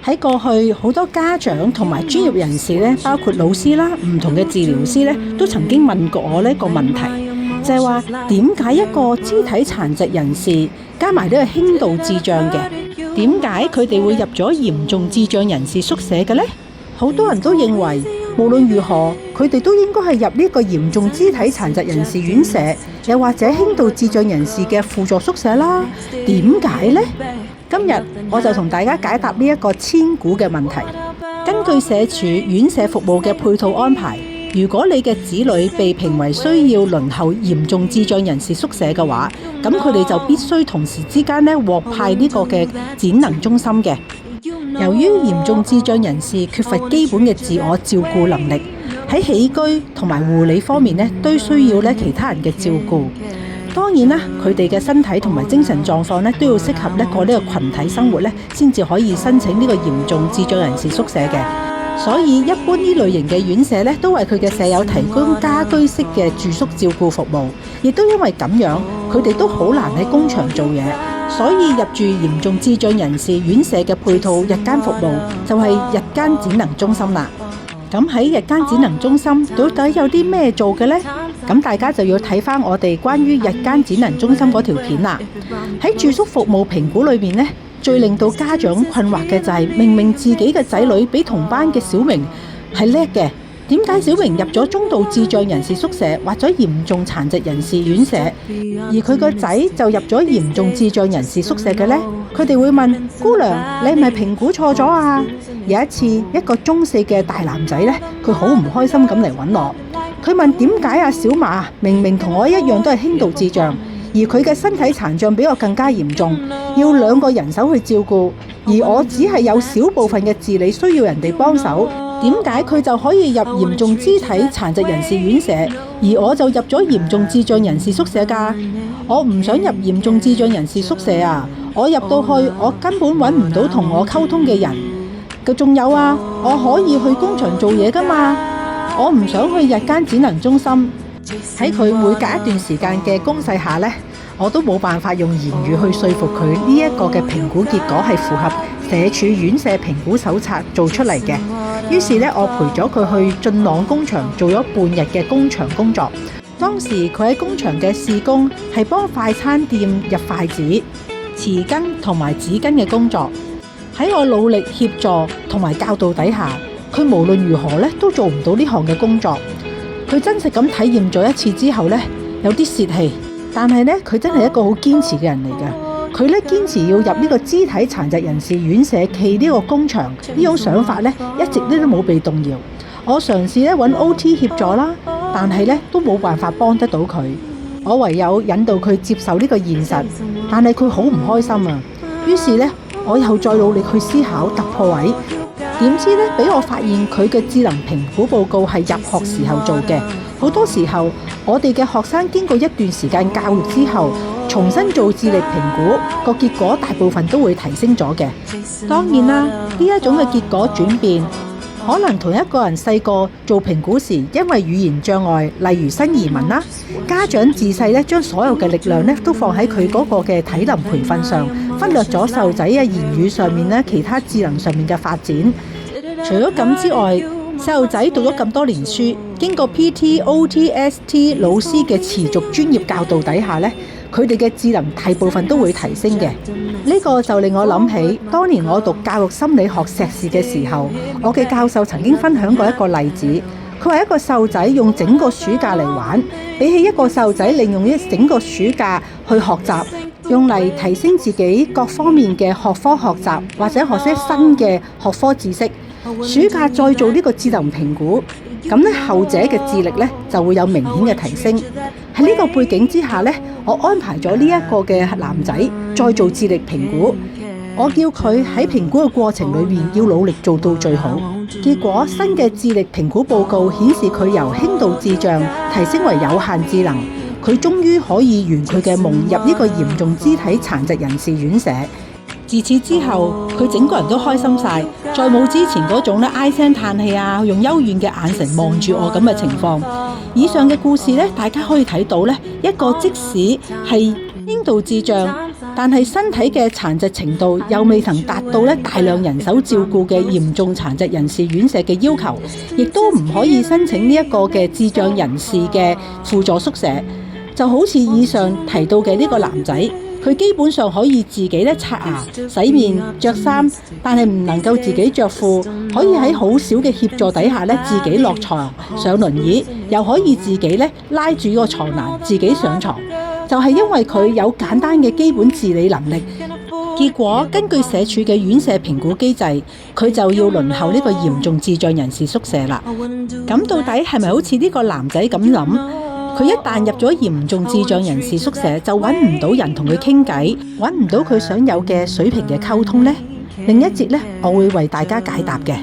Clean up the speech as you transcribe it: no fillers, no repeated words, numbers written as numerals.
喺過去好多家長同埋專業人士咧，包括老師啦、唔同嘅治療師咧，都曾經問過我呢個問題，就係話點解一個肢體殘疾人士加埋呢個輕度智障嘅，點解佢哋會入咗嚴重智障人士宿舍嘅呢？好多人都認為無論如何，佢哋都應該係入呢個嚴重肢體殘疾人士院舍，又或者輕度智障人士嘅輔助宿舍啦。點解呢？今日我就同大家解答呢一個千古嘅問題。根據社署院舍服務嘅配套安排，如果你嘅子女被評為需要輪候嚴重智障人士宿舍嘅話，咁佢哋就必須同時之間獲派呢個嘅展能中心嘅。由於嚴重智障人士缺乏基本嘅自我照顧能力，喺起居同埋護理方面都需要其他人嘅照顧。當然啦，佢哋嘅身體同埋精神狀況都要適合過呢個群體生活先至可以申請呢個嚴重智障人士宿舍嘅。所以一般呢類型嘅院舍都為佢嘅舍友提供家居式嘅住宿照顧服務，亦都因為咁樣，佢哋都好難喺工場做嘢。所以入住嚴重智障人士院舍嘅配套日間服務就係日間展能中心啦。咁喺日間展能中心到底有啲咩做嘅呢？咁大家就要睇翻我哋關於日間展能中心嗰條片啦。喺住宿服務評估裏面最令到家長困惑嘅就係明明自己嘅仔女比同班嘅小明係叻嘅，點解小明入咗中度智障人士宿舍或者嚴重殘疾人士院舍，而佢個仔就入咗嚴重智障人士宿舍嘅呢？佢哋會問姑娘，你係咪評估錯咗啊？有一次，一個中四嘅大男仔佢好唔開心咁嚟揾我，佢問點解啊小馬明明同我一樣都係輕度智障，而佢嘅身體殘障比我更加嚴重，要2個人手去照顧，而我只係有少部分嘅自理需要人哋幫手，點解佢就可以入嚴重肢體殘疾人士院舍，而我就入咗嚴重智障人士宿舍㗎？我唔想入嚴重智障人士宿舍啊！我入到去，我根本揾唔到同我溝通嘅人。仲有啊，我可以去工場做嘢㗎嘛？我唔想去日間展能中心。喺佢每隔一段時間嘅攻勢下我都冇辦法用言語去說服佢呢一個嘅評估結果係符合社署院舍評估手冊做出嚟嘅。於是我陪咗佢去晉朗工場做咗半日嘅工場工作。當時佢喺工場嘅試工係幫快餐店入筷子、匙羹同埋紙巾嘅工作。喺我努力協助同埋教導底下，佢無論如何都做唔到呢項嘅工作。佢真實咁體驗咗一次之後有啲泄氣，但係佢真係一個好堅持嘅人嚟嘅。佢堅持要入呢個肢體殘疾人士院舍暨呢個工場，呢種想法一直都冇被動搖。我嘗試揾 OT 協助啦，但係都冇辦法幫得到佢。我唯有引導佢接受呢個現實，但係佢好唔開心啊。於是我又再努力去思考突破位，點知俾我發現佢嘅智能評估報告係入學時候做嘅。好多時候我哋嘅學生經過一段時間教育之後，重新做智力評估，個結果大部分都會提升咗嘅。當然啦，呢一種嘅結果轉變，可能同一個人細個做評估時，因為語言障礙，例如新移民啦，家長自細將所有嘅力量都放喺佢嗰個嘅體能培訓上，忽略咗細路仔言語上面其他智能上面嘅發展。除咗咁之外，細路仔讀咗咁多年書，經過 PT、OT、ST 老師嘅持續專業教導底下佢哋嘅智能大部分都會提升嘅。呢個就令我諗起當年我讀教育心理學碩士嘅時候，我嘅教授曾經分享過一個例子。佢話一個細路仔用整個暑假嚟玩，比起一個細路仔利用一整個暑假去學習，用嚟提升自己各方面嘅學科學習，或者學些新嘅學科知識，暑假再做呢個智能評估，咁後者嘅智力就會有明顯嘅提升。喺呢個背景之下我安排咗呢一個嘅男仔再做智力評估。我叫佢喺評估嘅過程裏面要努力做到最好。結果新嘅智力評估報告顯示佢由輕度智障提升為有限智能，佢終於可以圓佢嘅夢，入呢個嚴重肢體殘疾人士院舍。自此之後，佢整個人都開心晒，再冇之前嗰種唉聲嘆氣啊，用幽怨嘅眼神望住我咁嘅情況。以上嘅故事大家可以睇到一個即使係輕度智障，但係身體嘅殘疾程度又未曾達到咧大量人手照顧嘅嚴重殘疾人士院舍嘅要求，亦都唔可以申請呢一個嘅智障人士嘅輔助宿舍。就好似以上提到嘅呢個男仔，佢基本上可以自己咧刷牙、洗面、着衫，但係唔能夠自己着褲，可以喺好少嘅協助底下咧自己落床、上輪椅，又可以自己咧拉住個床欄自己上床。就係因為佢有簡單嘅基本自理能力，結果根據社署嘅院舍評估機制，佢就要輪候呢個嚴重智障人士宿舍啦。咁到底係咪好似呢個男仔咁諗？佢一旦入咗嚴重智障人士宿舍，就揾唔到人同佢傾偈，揾唔到佢想有嘅水平嘅溝通呢？另一節呢，我會為大家解答嘅。